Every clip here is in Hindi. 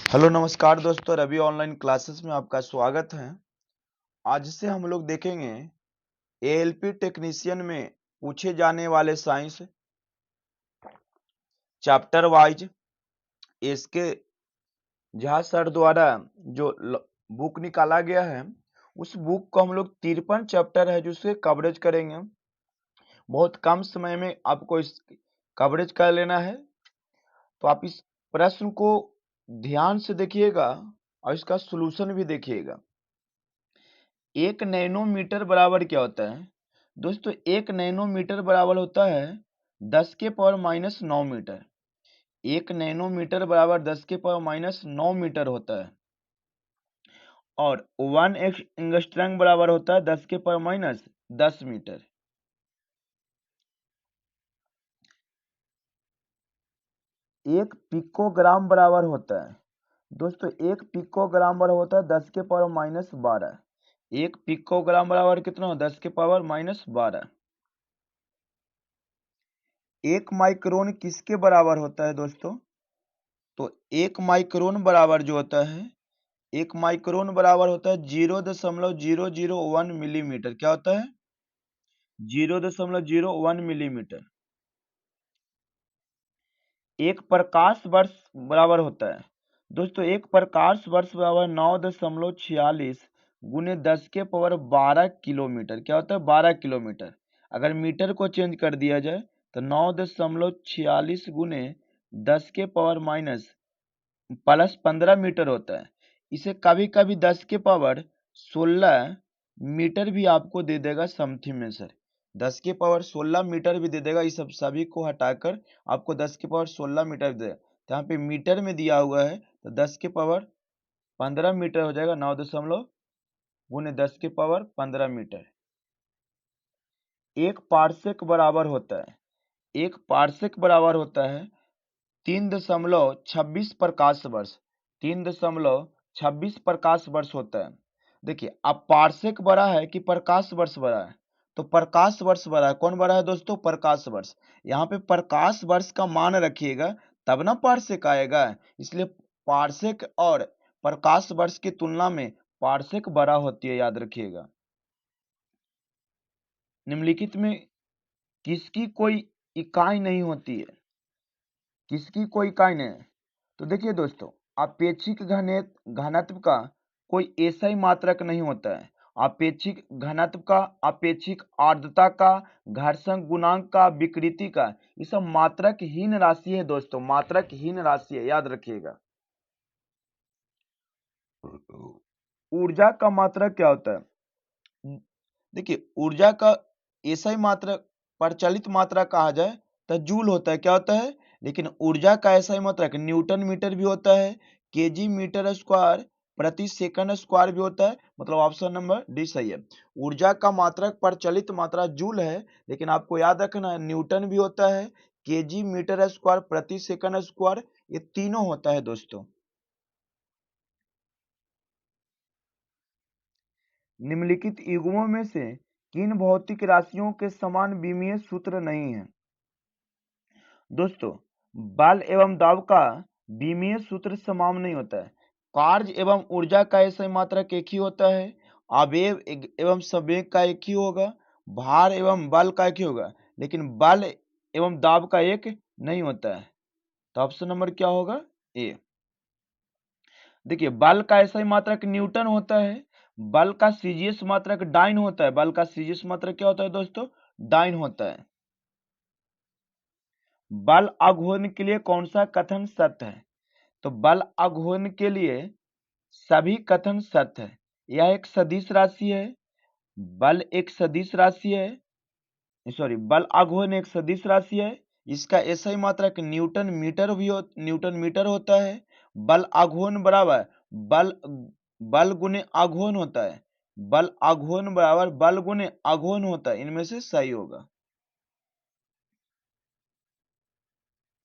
हेलो नमस्कार दोस्तों, रवि ऑनलाइन क्लासेस में आपका स्वागत है। आज से हम लोग देखेंगे एएलपी टेक्नीशियन में पूछे जाने वाले साइंस चैप्टर वाइज इसके झा सर द्वारा जो बुक निकाला गया है, उस बुक को हम लोग 53 चैप्टर है जिससे कवरेज करेंगे। बहुत कम समय में आपको इस कवरेज कर लेना है, तो आप इस प्रश्न को ध्यान से देखिएगा और इसका सॉल्यूशन भी देखिएगा। 1 नैनोमीटर बराबर क्या होता है दोस्तों? 1 नैनोमीटर बराबर होता है 10 के पावर माइनस 9 मीटर। 1 नैनोमीटर बराबर 10 के पावर माइनस 9 मीटर होता है और 1 एंगस्ट्रम बराबर होता है 10 के पावर माइनस 10 मीटर। एक पिकोग्राम बराबर होता है दोस्तों, एक पिकोग्राम बराबर होता है 10 के पावर माइनस 12। एक पिकोग्राम बराबर कितना हो? 10 के पावर माइनस 12। एक माइक्रोन किसके बराबर होता है दोस्तों? तो एक माइक्रोन बराबर जो होता है, एक माइक्रोन बराबर होता है 0.001 मिलीमीटर। क्या होता है? 0.01 मिलीमीटर। एक प्रकाश वर्ष बराबर होता है दोस्तों, एक प्रकाश वर्ष बराबर 9.46 गुने 10 के पावर 12 किलोमीटर। क्या होता है? 12 किलोमीटर। अगर मीटर को चेंज कर दिया जाए तो 9.46 गुने 10 के पावर माइनस प्लस 15 मीटर होता है। इसे कभी कभी 10 के पावर 16 मीटर भी आपको दे देगा समथिंग में सर। 10 के पावर 16 मीटर भी दे देगा। इस सब सभी को हटाकर आपको 10 के पावर 16 मीटर दे, तो यहाँ पे मीटर में दिया हुआ है तो 10 के पावर 15 मीटर हो जाएगा। 9 गुने 10 के पावर 15 मीटर। एक पार्सेक बराबर होता है, एक पार्सेक बराबर होता है 3.26 प्रकाश वर्ष। 3.26 प्रकाश वर्ष होता है। देखिए, अब पार्सेक बड़ा है कि प्रकाश वर्ष बड़ा है? तो प्रकाश वर्ष बड़ा है। कौन बड़ा है दोस्तों? प्रकाश वर्ष। यहाँ पे प्रकाश वर्ष का मान रखिएगा तब ना पार्सेक आएगा, इसलिए पार्सेक और प्रकाश वर्ष की तुलना में पार्सेक बड़ा होती है, याद रखिएगा। निम्नलिखित में किसकी कोई इकाई नहीं होती है? किसकी कोई इकाई नहीं है? तो देखिए दोस्तों, अपेक्षिक घनत्व का कोई ऐसा ही मात्रक नहीं होता है। अपेक्षिक घनत्व का, अपेक्षिक आर्द्रता का, घर्षण गुणांक का, विकृति का, ये सब मात्रकहीन राशि है दोस्तों, मात्रकहीन राशि है, याद रखिएगा। ऊर्जा का मात्रक क्या होता है? देखिए, ऊर्जा का ऐसा ही मात्रक, प्रचलित मात्रक कहा जाए तो जूल होता है। क्या होता है? लेकिन ऊर्जा का ऐसा ही मात्रक न्यूटन मीटर भी होता है, केजी मीटर स्क्वायर प्रति सेकंड स्क्वायर भी होता है। मतलब ऑप्शन नंबर डी सही है। ऊर्जा का मात्रक प्रचलित मात्रा जूल है, लेकिन आपको याद रखना है न्यूटन भी होता है, केजी मीटर स्क्वायर प्रति सेकंड स्क्वायर, ये तीनों होता है दोस्तों। निम्नलिखित युग्मों में से किन भौतिक राशियों के समान विमीय सूत्र नहीं है? दोस्तों, बल एवं दाब का विमीय सूत्र समान नहीं होता है। कार्य एवं ऊर्जा का ऐसा मात्रक एक ही होता है। आवेग एवं संवेग का एक ही होगा। भार एवं बल का एक ही होगा, लेकिन बल एवं दाब का एक नहीं होता है। तो ऑप्शन नंबर क्या होगा? ए। देखिए, बल का ऐसा ही मात्रक न्यूटन होता है। बल का सीजीएस मात्रक डाइन होता है। बल का सीजीएस मात्रक क्या होता है दोस्तों? डाइन होता है। बल आघूर्ण के लिए कौन सा कथन सत्य है? तो बल आघूर्ण के लिए सभी कथन सत्य है। यह एक सदिश राशि है। बल एक सदिश राशि है, सॉरी, बल आघूर्ण एक सदिश राशि है। इसका ऐसा ही मात्रक न्यूटन मीटर होता है। बल आघूर्ण बराबर बल बल गुने आघूर्ण होता है। बल आघूर्ण बराबर बल गुने आघूर्ण होता है। इनमें से सही होगा।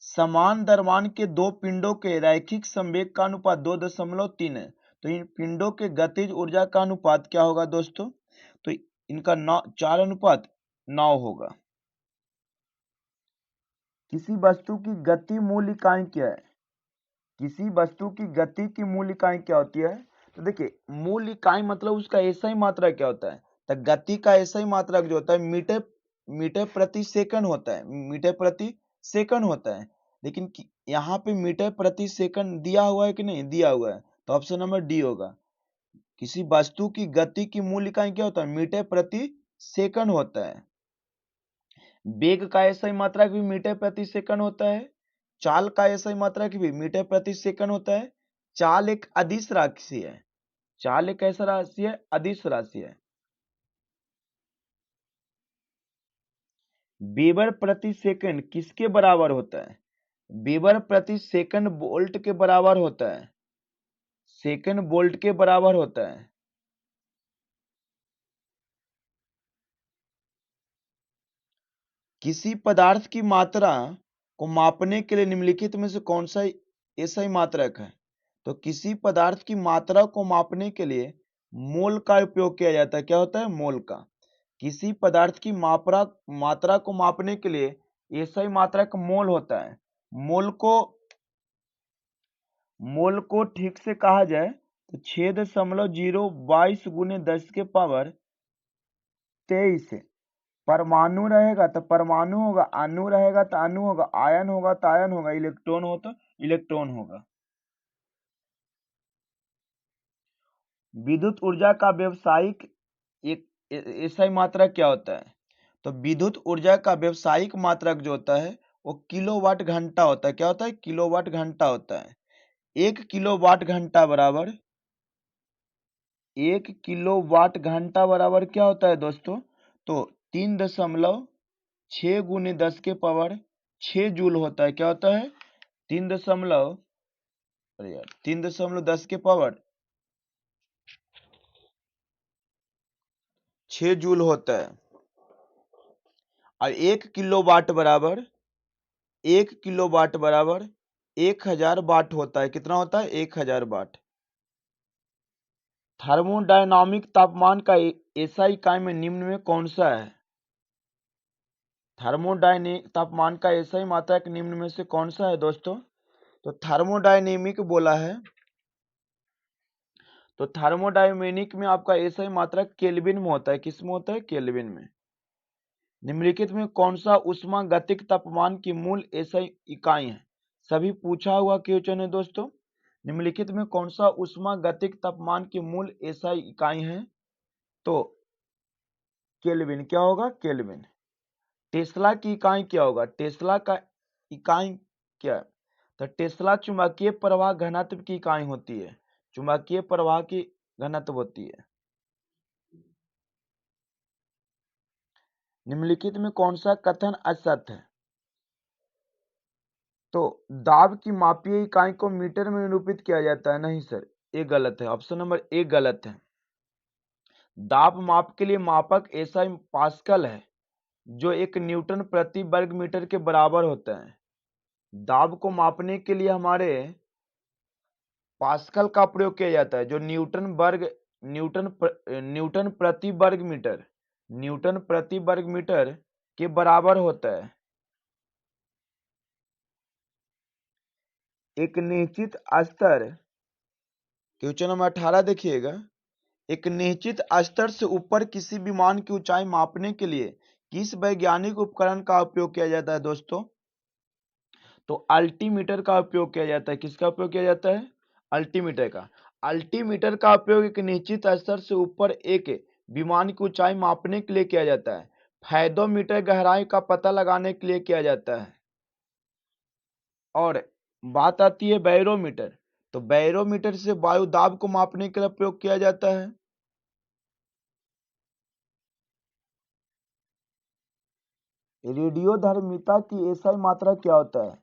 समान द्रव्यमान के दो पिंडों के रैखिक संवेग का अनुपात 2.3 है। तो इन पिंडों के गतिज ऊर्जा का अनुपात क्या होगा दोस्तों? तो इनका 4:9 होगा। किसी वस्तु की गति मूल इकाई क्या है? किसी वस्तु की गति की मूल इकाई क्या होती है? तो देखिए, मूल इकाई मतलब उसका एसआई मात्रा क्या होता है? तो गति का एसआई मात्रक जो होता है मीटर मीटर प्रति सेकंड होता है, मीटर प्रति सेकंड होता है। लेकिन यहाँ पे मीटर प्रति सेकंड दिया हुआ है कि नहीं दिया हुआ है, तो ऑप्शन नंबर डी होगा। किसी वस्तु की गति की मूल इकाई क्या होता है? मीटर प्रति सेकंड होता है। वेग का एसआई मात्रक भी मीटर प्रति सेकंड होता है। चाल का एसआई मात्रक भी मीटर प्रति सेकंड होता है। चाल एक अदिश राशि है। चाल एक ऐसा राशि है, अदिश राशि है। वेबर प्रति सेकंड किसके बराबर होता है? वेबर प्रति सेकंड वोल्ट के बराबर होता है। सेकंड वोल्ट के बराबर होता है। किसी पदार्थ की मात्रा को मापने के लिए निम्नलिखित में से कौन सा एसआई मात्रक है? तो किसी पदार्थ की मात्रा को मापने के लिए मोल का उपयोग किया जाता है। क्या होता है? मोल का। किसी पदार्थ की मात्रा को मापने के लिए एसआई मात्रक मोल होता है। मोल को ठीक से कहा जाए तो 6.022 गुने 10 के पावर 23 परमाणु रहेगा तो परमाणु होगा, अणु रहेगा तो अणु होगा, आयन होगा तो आयन होगा, इलेक्ट्रॉन हो तो इलेक्ट्रॉन होगा। विद्युत ऊर्जा का व्यवसायिक एक एसआई मात्रक क्या होता है? तो विद्युत ऊर्जा का व्यवसायिक मात्रक जो होता है वो किलोवाट घंटा होता है। क्या होता है? किलोवाट घंटा होता है। 1 किलोवाट क्या होता है दोस्तों? तो 3.6 गुने 10 के पावर 6 जूल होता है। क्या होता है? 3.10 के पावर 6 जूल होता है। और 1 किलोवाट बराबर 1000 वाट होता है। कितना होता है? 1000 वाट। थर्मोडायनामिक तापमान का एसआई इकाई में निम्न में कौन सा है? थर्मोडायनेमिक तापमान का एसआई मात्रक निम्न में से कौन सा है दोस्तों? तो थर्मोडायनेमिक बोला है, तो थर्मोडायनेमिक में आपका एसआई मात्रक केल्विन में होता है। किस में होता है? केल्विन में। निम्नलिखित में कौन सा ऊष्मागतिक तापमान की मूल एसआई इकाई है? सभी पूछा हुआ क्वेश्चन है दोस्तों। निम्नलिखित में कौन सा ऊष्मागतिक तापमान की मूल एसआई इकाई है? तो केल्विन। क्या होगा? केल्विन। टेस्ला की इकाई क्या होगा? टेस्ला का इकाई क्या है? तो टेस्ला चुंबकीय प्रवाह घनत्व की इकाई होती है। चुंबकीय प्रवाह की घनत्व होती है। निम्नलिखित में कौन सा कथन असत्य है? तो दाब की मापीय इकाई को मीटर में निरूपित किया जाता है। नहीं सर, ये गलत है। ऑप्शन नंबर ए गलत है। दाब माप के लिए मापक एसआई पास्कल है, जो 1 न्यूटन प्रति वर्ग मीटर के बराबर होता है। दाब को मापने के लिए हमारे पास्कल का प्रयोग किया जाता है, जो न्यूटन प्रति वर्ग मीटर के बराबर होता है। एक निश्चित स्तर, क्वेश्चन नंबर 18 देखिएगा। एक निश्चित स्तर से ऊपर किसी विमान की ऊंचाई मापने के लिए किस वैज्ञानिक उपकरण का उपयोग किया जाता है दोस्तों? तो अल्टीमीटर का उपयोग किया जाता है। किसका उपयोग किया जाता है? अल्टीमीटर का। अल्टीमीटर का उपयोग एक निश्चित स्तर से ऊपर एक विमान की ऊंचाई मापने के लिए किया जाता है। फायदोमीटर गहराई का पता लगाने के लिए किया जाता है। और बात आती है बैरोमीटर, तो बैरोमीटर से वायु दाब को मापने के लिए प्रयोग किया जाता है। रेडियोधर्मिता की एसआई मात्रा क्या होता है?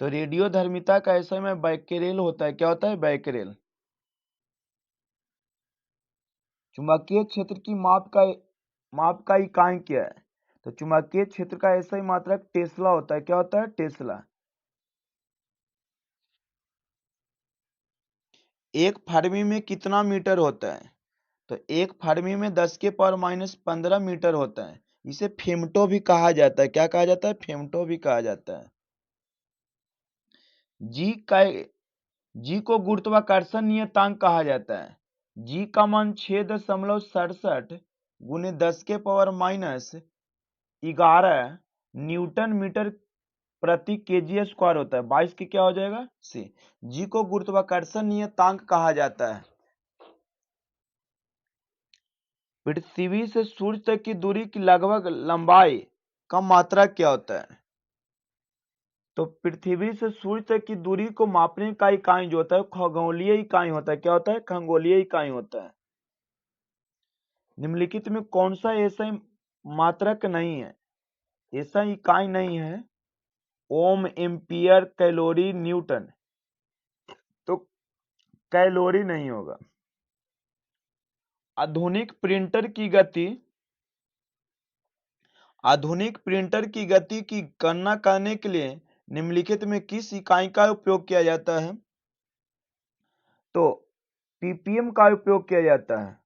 तो रेडियोधर्मिता का एसआई में बैक्यूरेल होता है। क्या होता है? बैक्यूरेल। चुंबकीय क्षेत्र की माप का इकाई क्या है? तो चुंबकीय क्षेत्र का एसआई मात्रक टेस्ला होता है। क्या होता है? टेस्ला। एक फर्मी में कितना मीटर होता है? तो एक फर्मी में 10 के पावर -15 मीटर होता है। इसे फेमटो भी कहा जाता है। क्या कहा जाता है? फेमटो भी कहा जाता है। जी का जी को गुरुत्वाकर्षण नियतांक कहा जाता है। जी का मान 6.67 गुने 10 के पावर माइनस 11 न्यूटन मीटर प्रति केजी स्क्वायर होता है। 22 की क्या हो जाएगा सी। जी को गुरुत्वाकर्षण नियतांक कहा जाता है। पृथ्वी से सूर्य तक की दूरी की लगभग लंबाई का मात्रा क्या होता है? तो पृथ्वी से सूर्य तक की दूरी को मापने का इकाई जो होता है खगोलीय इकाई होता है। क्या होता है? खगोलीय इकाई होता है। निम्नलिखित में कौन सा ऐसा मात्रक नहीं है, ऐसा इकाई नहीं है ओम, एम्पियर, कैलोरी, न्यूटन? तो कैलोरी नहीं होगा। आधुनिक प्रिंटर की गति की गणना करने के लिए निम्नलिखित में किस इकाई का उपयोग किया जाता है? तो पीपीएम का उपयोग किया जाता है।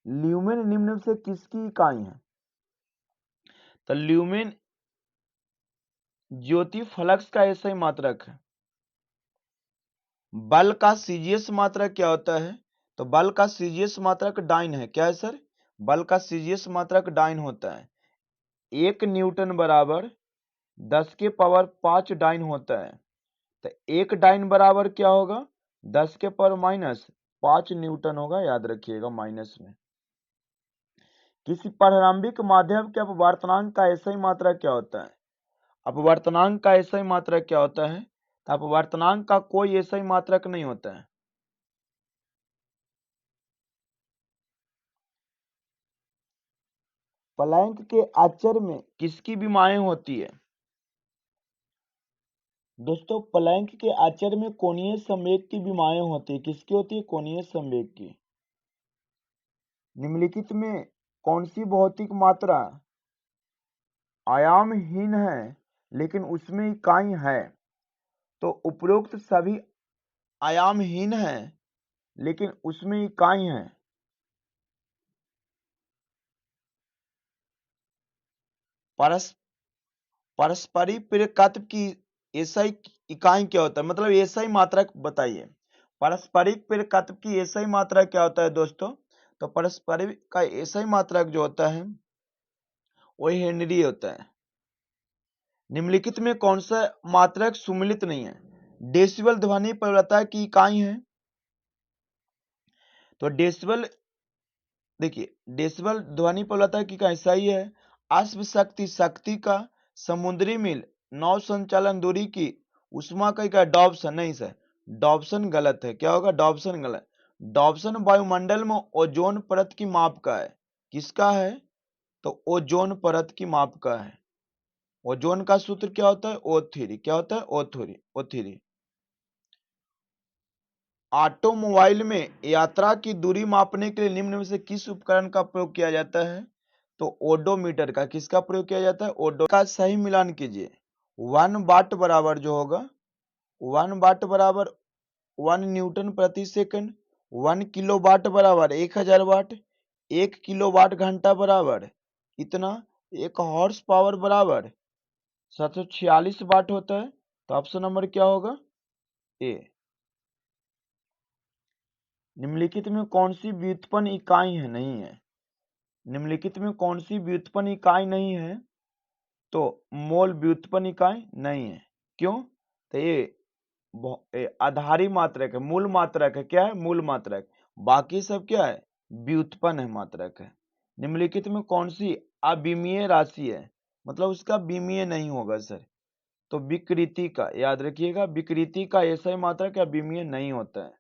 ल्यूमेन निम्न से किसकी इकाई है? तो ल्यूमेन ज्योति फ्लक्स का ऐसा ही मात्रक है। बल का सीजीएस मात्रक क्या होता है? तो बल का सीजीएस मात्रक डाइन है। क्या है सर? बल का सीजीएस मात्रक डाइन होता है। 1 न्यूटन बराबर 10 के पावर 5 डाइन होता है। तो 1 डाइन बराबर क्या होगा? 10 के पावर माइनस 5 न्यूटन होगा, याद रखिएगा माइनस में। किसी प्रारंभिक माध्यम के अपवर्तनांक का ऐसा ही मात्रक क्या होता है? अपवर्तनांक का ऐसा ही मात्रक क्या होता है? तो अपवर्तनांक का कोई ऐसा ही मात्रक नहीं होता है। प्लैंक के आचर में किसकी विमाएं होती है? दोस्तों प्लैंक के आचर में कोणीय संवेग की विमाएं होती है। किसकी होती है? कोणीय संवेग की। निम्नलिखित में कौन सी भौतिक मात्रा आयामहीन है लेकिन उसमें इकाई है? तो उपरोक्त सभी आयामहीन है लेकिन उसमें इकाई है। पारस्परिक प्रेरकत्व की एसआई इकाई क्या होता है? मतलब एसआई मात्रक बताइए। पारस्परिक प्रेरकत्व की एसआई मात्रक क्या होता है दोस्तों? तो पारस्परिक का एसआई मात्रक जो होता है वो हेनरी होता है। निम्नलिखित में कौन सा मात्रक सुमेलित नहीं है? डेसिबल ध्वनि प्रवणता की इकाई है। तो डेसिबल, देखिए डेसिबल ध्वनि प्रवणता की इकाई सही है। अश्व शक्ति, शक्ति का समुद्री मील नौ संचालन दूरी की उष्मा का इकाई डॉप्सन नहीं सर, डॉप्सन गलत है। क्या होगा? डॉप्सन गलत। डॉप्सन वायुमंडल में ओजोन परत की माप का है। किसका है? तो ओजोन परत की माप का है। ओजोन का सूत्र क्या होता है? O3। क्या होता है? O3। ऑटोमोबाइल में यात्रा की दूरी मापने के लिए निम्न में से किस उपकरण का प्रयोग किया जाता है? तो ओडोमीटर का। किसका प्रयोग किया जाता है? ओडो का। सही मिलान कीजिए। 1 वाट बराबर जो होगा 1 वाट बराबर 1 न्यूटन प्रति सेकंड, 1 किलो वाट बराबर 1000 वाट, 1 किलो वाट घंटा बराबर इतना, 1 हॉर्स पावर बराबर 746 वाट होता है। तो ऑप्शन नंबर क्या होगा? ए। निम्नलिखित में कौन सी व्युत्पन्न इकाई है? नहीं है। निम्नलिखित में कौन सी व्युत्पन्न इकाई नहीं है? तो मोल व्युत्पन्न इकाई नहीं है। क्यों? तो ये आधारी मात्रक है, मूल मात्रक है। क्या है? मूल मात्रक। बाकी सब क्या है? व्युत्पन्न है, मात्रक है। निम्नलिखित में कौन सी अविमीय राशि है? मतलब उसका विमीय नहीं होगा सर। तो विकृति का, याद रखिएगा विकृति का ऐसा ही मात्रक अविमीय नहीं होता है।